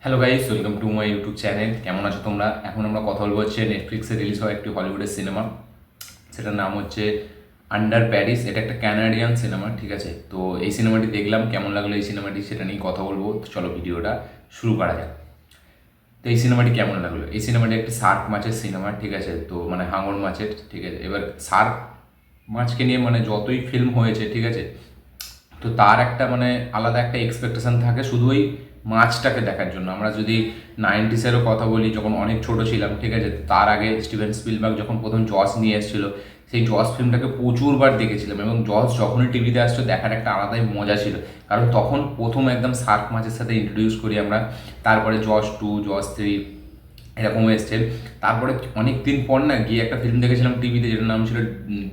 Hello guys, welcome to my YouTube channel. কেমন আছো তোমরা? এখন আমরা কথা বলবো হচ্ছে নেটফ্লিক্সে রিলিজ হওয়া একটি হলিউডের সিনেমা। সেটার নাম হচ্ছে আন্ডার প্যারিস। এটা একটা ক্যানাডিয়ান সিনেমা, ঠিক আছে? তো এই সিনেমাটি দেখলাম, কেমন লাগলো এই সিনেমাটি সেটা নিয়ে কথা বলবো। তো চলো ভিডিওটা শুরু করা যাক। তো এই সিনেমাটি কেমন লাগলো? এই সিনেমাটি একটি শার্ক মাছের সিনেমা, ঠিক আছে? তো মানে হাঙর মাছের, ঠিক আছে? এবার শার্ক মাছকে নিয়ে মানে যতই ফিল্ম হয়েছে, ঠিক আছে, তো তার একটা মানে আলাদা একটা এক্সপেকটেশন থাকে শুধু ওই মাছটাকে দেখার জন্য। আমরা যদি নাইনটিসেরও কথা বলি, যখন অনেক ছোট ছিলাম, ঠিক আছে, তার আগে স্টিভেন স্পিলবার্গ যখন প্রথম জস নিয়ে এসেছিল, সেই জস ফিল্মটাকে প্রচুরবার দেখেছিলাম এবং জস যখনই টিভিতে আসতো দেখার একটা আলাদাই মজা ছিল, কারণ তখন প্রথম একদম শার্ক মাছের সাথে ইন্ট্রোডিউস করি আমরা। তারপরে জস 2, জস 3 এরকম এসছে। তারপরে অনেক দিন পর না গিয়ে একটা ফিল্ম দেখেছিলাম টিভিতে, যেটার নাম ছিল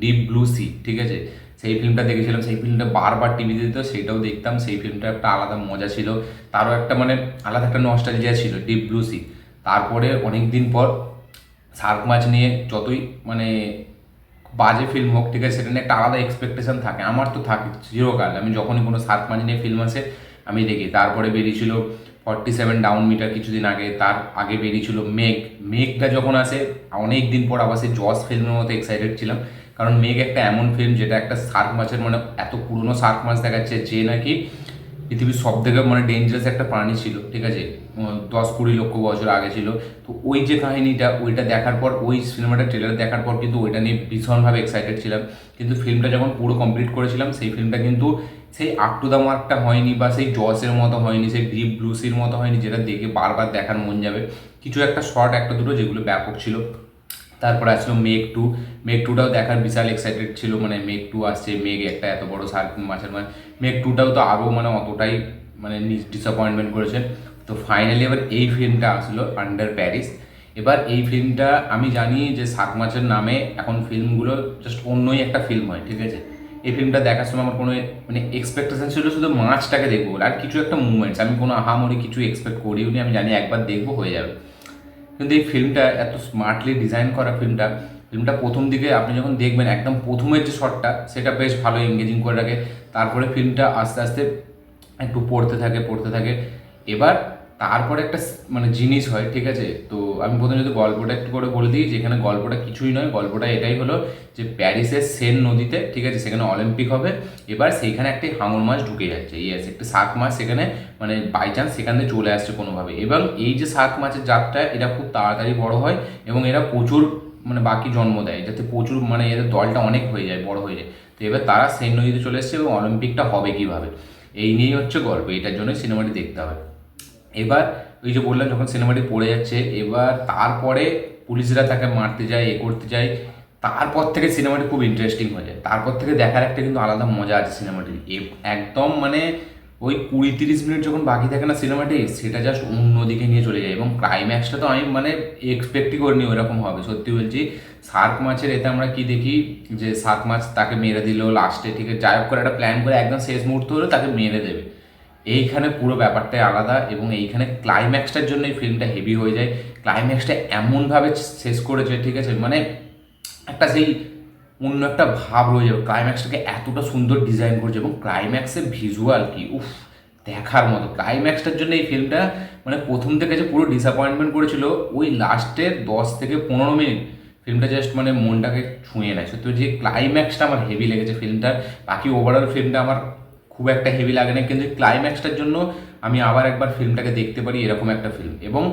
ডিপ ব্লু সি, ঠিক আছে? সেই ফিল্মটা দেখেছিলাম, সেই ফিল্মটা বারবার টিভিতে দিত, সেইটাও দেখতাম। সেই ফিল্মটা একটা আলাদা মজা ছিল, তারও একটা মানে আলাদা একটা নস্টালজিয়া ছিল ডিপ ব্লু সি। তারপরে অনেক দিন পর শার্ক মাছ নিয়ে যতই মানে বাজে ফিল্ম হোক, ঠিক আছে, সেটা নিয়ে একটা আলাদা এক্সপেকটেশন থাকে, আমার তো থাকে চিরকাল। আমি যখনই কোনো শার্ক মাছ নিয়ে ফিল্ম আসে আমি দেখি। তারপরে বেরিয়েছিল 47 ডাউন মিটার কিছুদিন আগে, তার আগে বেরিয়েছিল মেঘ। মেঘটা যখন আসে অনেক দিন পর আবার সেই জস ফিল্মের মতো এক্সাইটেড ছিলাম, কারণ মেঘ একটা এমন ফিল্ম যেটা একটা শার্ক মাছের মানে এত পুরনো শার্ক মাছ দেখাচ্ছে যে নাকি পৃথিবীর সব থেকে মানে ডেঞ্জারাস একটা প্রাণী ছিল, ঠিক আছে? 10-20 লক্ষ বছর আগে ছিল। তো ওই যে কাহিনীটা, ওইটা দেখার পর, ওই সিনেমাটা ট্রেলার দেখার পর কিন্তু ওইটা নিয়ে ভীষণভাবে এক্সাইটেড ছিলাম। কিন্তু ফিল্মটা যখন পুরো কমপ্লিট করেছিলাম, সেই ফিল্মটা কিন্তু সেই আপ টু দ্য মার্কটা হয়নি, বা সেই জসের মতো হয়নি, সেই ডিপ ব্লুসির মতো হয়নি, যেটা দেখে বারবার দেখার মন যাবে। কিছু একটা শর্ট একটা দুটো যেগুলো ব্যাপক ছিল। তারপরে আসলো মেঘ 2। মেঘ 2টাও দেখার বিশাল এক্সাইটেড ছিল, মানে মেঘ 2 আসছে, মেঘ একটা এত বড় শার্ক মাছের মানে। মেঘ 2টাও তো আরও মানে অতটাই মানে ডিসঅ্যাপয়েন্টমেন্ট করেছে। তো ফাইনালি এবার এই ফিল্মটা আসলো আন্ডার প্যারিস। এবার এই ফিল্মটা আমি জানি যে শার্ক মাছের নামে এখন ফিল্মগুলো জাস্ট অন্যই একটা ফিল্ম হয়, ঠিক আছে? এই ফিল্মটা দেখার সময় আমার কোনো মানে এক্সপেকটেশন ছিল শুধু মাছটাকে দেখবো বলে, আর কিছু একটা মুভমেন্টস, আমি কোনো আহামরি কিছু এক্সপেক্ট করিও নি। আমি জানি একবার দেখবো হয়ে যাবে। কিন্তু এই ফিল্মটা এত স্মার্টলি ডিজাইন করা, ফিল্মটা ফিল্মটা প্রথম দিকে আপনি যখন দেখবেন একদম প্রথমের যে শটটা সেটা বেশ ভালো এঙ্গেজিং করে রাখে। তারপরে ফিল্মটা আস্তে আস্তে একটু পড়তে থাকে। এবার তারপরে একটা মানে জিনিস হয়, ঠিক আছে? তো আমি প্রথমে যদি গল্পটা একটু করে বলে দিই, যে এখানে গল্পটা কিছুই নয়, গল্পটা এটাই হলো যে প্যারিসের সেন নদীতে, ঠিক আছে, সেখানে অলিম্পিক হবে। এবার সেইখানে একটি হাঙর মাছ ঢুকে যাচ্ছে, ইয়েস, একটি শার্ক মাছ সেখানে মানে বাই চান্স সেখান থেকে চলে আসছে কোনোভাবে। এবং এই যে শার্ক মাছের জাতটা, এটা খুব তাড়াতাড়ি বড় হয় এবং এরা প্রচুর মানে বাকি জন্ম দেয়, যাতে প্রচুর মানে এদের দলটা অনেক হয়ে যায়, বড় হয়ে যায়। তো এবার তারা সেন নদীতে চলে এসছে এবং অলিম্পিকটা হবে কীভাবে, এই নিয়েই হচ্ছে গল্প। এটার জন্য সিনেমাটি দেখতে হবে। এবার ওই যে বললাম, যখন সিনেমাটি পড়ে যাচ্ছে, এবার তারপরে পুলিশরা তাকে মারতে যায়, এ করতে যায়। তারপর থেকে সিনেমাটি খুব ইন্টারেস্টিং হয়ে যায়। তারপর থেকে দেখার একটা কিন্তু আলাদা মজা আছে সিনেমাটির। একদম মানে ওই 20-30 মিনিট যখন বাকি থাকে না সিনেমাটি, সেটা জাস্ট অন্যদিকে নিয়ে চলে যায়। এবং ক্লাইম্যাক্সটা তো আমি মানে এক্সপেক্টই করিনি ওইরকম হবে, সত্যি বলছি। শার্ক মাছের এতে আমরা কি দেখি, যে শার্ক মাছ তাকে মেরে দিল লাস্টে, ঠিক আছে, যাই হোক করে একটা প্ল্যান করে একদম শেষ মুহূর্ত হলো তাকে মেরে দেবে। এইখানে পুরো ব্যাপারটাই আলাদা এবং এইখানে ক্লাইম্যাক্সটার জন্য এই ফিল্মটা হেভি হয়ে যায়। ক্লাইম্যাক্সটা এমনভাবে শেষ করেছে, ঠিক আছে, মানে একটা সেই অন্য একটা ভাব রয়ে যাবে। ক্লাইম্যাক্সটাকে এতটা সুন্দর ডিজাইন করেছে এবং ক্লাইম্যাক্সের ভিজুয়াল কি উফ, দেখার মতো। ক্লাইম্যাক্সটার জন্য এই ফিল্মটা মানে প্রথম থেকে যে পুরো ডিসঅ্যাপয়েন্টমেন্ট করেছিল, ওই লাস্টের 10 থেকে 15 মিনিট ফিল্মটা জাস্ট মানে মনটাকে ছুঁয়ে নেয়। সত্যি যে ক্লাইম্যাক্সটা আমার হেভি লেগেছে ফিল্মটার। বাকি ওভারঅল ফিল্মটা আমার খুব একটা হেভি লাগে না, কিন্তু ক্লাইম্যাক্সটার জন্য আমি আবার একবার ফিল্মটাকে দেখতে পারি, এরকম একটা ফিল্ম। এবং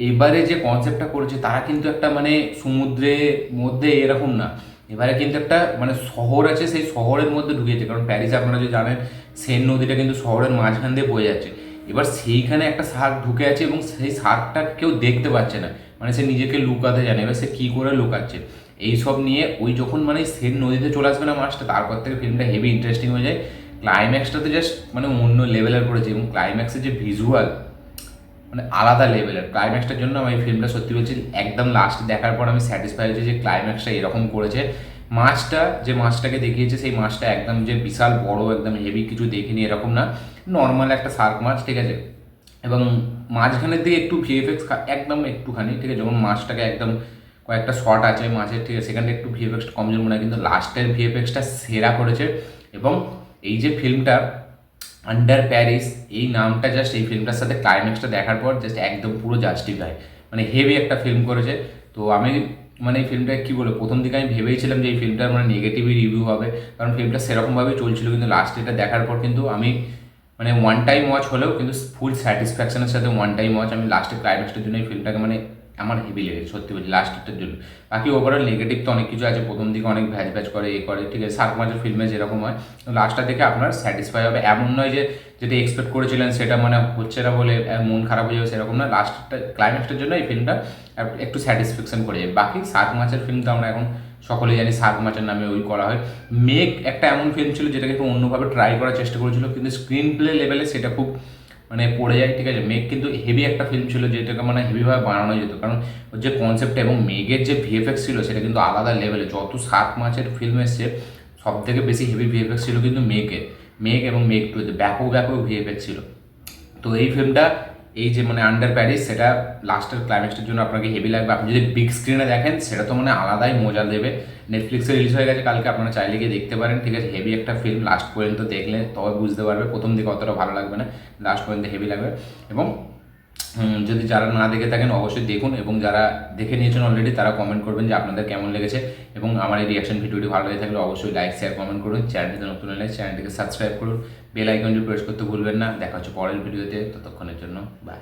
এবারে যে কনসেপ্টটা করেছে তারা কিন্তু একটা মানে সমুদ্রের মধ্যে এরকম না, এবারে কিন্তু একটা মানে শহর আছে, সেই শহরের মধ্যে ঢুকেছে। কারণ প্যারিস আপনারা যদি জানেন, সেন নদীটা কিন্তু শহরের মাঝখান দিয়ে বয়ে যাচ্ছে। এবার সেইখানে একটা শার্ক ঢুকে আছে এবং সেই শার্কটা কেউ দেখতে পাচ্ছে না, মানে সে নিজেকে লুকাতে জানে। এবার সে কী করে লুকাচ্ছে এইসব নিয়ে, ওই যখন মানে সেন নদীতে চলে আসবে না মাছটা, তারপর থেকে ফিল্মটা হেভি ইন্টারেস্টিং হয়ে যায়। ক্লাইম্যাক্সটাতে জাস্ট মানে অন্য লেভেলের করেছে এবং ক্লাইম্যাক্সের যে ভিজুয়াল মানে আলাদা লেভেলের। ক্লাইম্যাক্সটার জন্য আমি এই ফিল্মটা সত্যি বলছি একদম লাস্ট দেখার পর আমি স্যাটিসফাই হয়েছি যে ক্লাইম্যাক্সটা এরকম করেছে। মাছটা যে মাছটাকে দেখিয়েছে, সেই মাছটা একদম যে বিশাল বড় একদম হেভি কিছু দেখিনি এরকম না, নর্মাল একটা শার্ক মাছ, ঠিক আছে। এবং মাঝখানের দিকে একটু ভিএফএক্স একদম একটুখানি, ঠিক আছে, যখন মাছটাকে একদম কয়েকটা শট আছে মাছের, ঠিক আছে, সেখানে একটু ভিএফএক্সটা কমজোর মনে হয়, কিন্তু লাস্টের ভিএফএক্সটা সেরা করেছে। এবং এই যে ফিল্মটা আন্ডার প্যারিস এই নামটা জাস্ট এই ফিল্মটার সাথে ক্লাইম্যাক্সটা দেখার পর জাস্ট একদম পুরো জাস্টিফাই, মানে হেভি একটা ফিল্ম করেছে। তো আমি মানে এই ফিল্মটা কী বলে, প্রথম দিকে আমি ভেবেছিলাম যে এই ফিল্মটার মানে নেগেটিভই রিভিউ হবে, কারণ ফিল্মটা সেরকমভাবেই চলছিল, কিন্তু লাস্ট এটা দেখার পর কিন্তু আমি মানে ওয়ান টাইম ওয়াচ হলেও কিন্তু ফুল স্যাটিসফ্যাকশনের সাথে ওয়ান টাইম ওয়াচ, আমি লাস্টের ক্লাইম্যাক্সটার জন্য এই ফিল্মটাকে মানে আমার হেভি লেগেছে সত্যি বলছি লাস্টটার জন্য। বাকি ওভারঅল নেগেটিভ তো অনেক কিছু আছে, প্রথম দিকে অনেক ভ্যাজ ভ্যাজ করে করে, ঠিক আছে, শার্ক মাছের ফিল্মে যেরকম হয়, লাস্টটা দেখে আপনার স্যাটিসফাই হবে। এমন নয় যে যেটা এক্সপেক্ট করেছিলেন সেটা মানে হচ্ছে না বলে মন খারাপ হয়ে যাবে, সেরকম না। লাস্টটা ক্লাইম্যাক্সটার জন্য এই ফিল্মটা একটু স্যাটিসফ্যাকশন করে যাবে। বাকি শার্ক মাছের ফিল্ম তো আমরা এখন সকলেই জানি শার্ক মাছের নামে ওই করা হয়। মেঘ একটা এমন ফিল্ম ছিল যেটাকে একটু অন্যভাবে ট্রাই করার চেষ্টা করেছিল, কিন্তু স্ক্রিন প্লে লেভেলে সেটা খুব মানে পড়ে যায়, ঠিক আছে। মেঘ কিন্তু হেভি একটা ফিল্ম ছিল যেটাকে মানে হেভিভাবে বানানো যেত, কারণ ওর যে কনসেপ্ট এবং মেঘের যে ভিএফএক্স ছিল সেটা কিন্তু আলাদা লেভেলে। যত শার্ক মাছের ফিল্ম এসছে সব থেকে বেশি হেভি ভিএফএক্স ছিল কিন্তু মেঘ এবং মেঘ টুতে ব্যাপক ব্যাপক ভিএফএক্স ছিল। তো এই ফিল্মটা এই যে মানে আন্ডার প্যারিস, সেটা লাস্টের ক্লাইম্যাক্সের জন্য আপনাকে হেভি লাগবে। আপনি যদি বিগ স্ক্রিনে দেখেন সেটা তো মানে আলাদাই মজা দেবে। নেটফ্লিক্সে রিলিজ হয়ে গেছে কালকে, আপনারা চাইলে গিয়ে দেখতে পারেন, ঠিক আছে। হেভি একটা ফিল্ম, লাস্ট পর্যন্ত দেখলে তবে বুঝতে পারবে, প্রথম দিকে অতটা ভালো লাগবে না, লাস্ট পর্যন্ত হেভি লাগবে। এবং যদি যারা না দেখে থাকেন অবশ্যই দেখুন, এবং যারা দেখে নিয়েছেন অলরেডি তারা কমেন্ট করবেন যে আপনাদের কেমন লেগেছে। এবং আমার এই রিয়াকশন ভিডিওটি ভালো লেগে থাকলে অবশ্যই লাইক শেয়ার কমেন্ট করুন। চ্যানেলটিতে নতুন হলে চ্যানেলটিকে সাবস্ক্রাইব করুন, বেল আইকনটি প্রেস করতে ভুলবেন না। দেখা হচ্ছে পরের ভিডিওতে, ততক্ষণের জন্য বাই।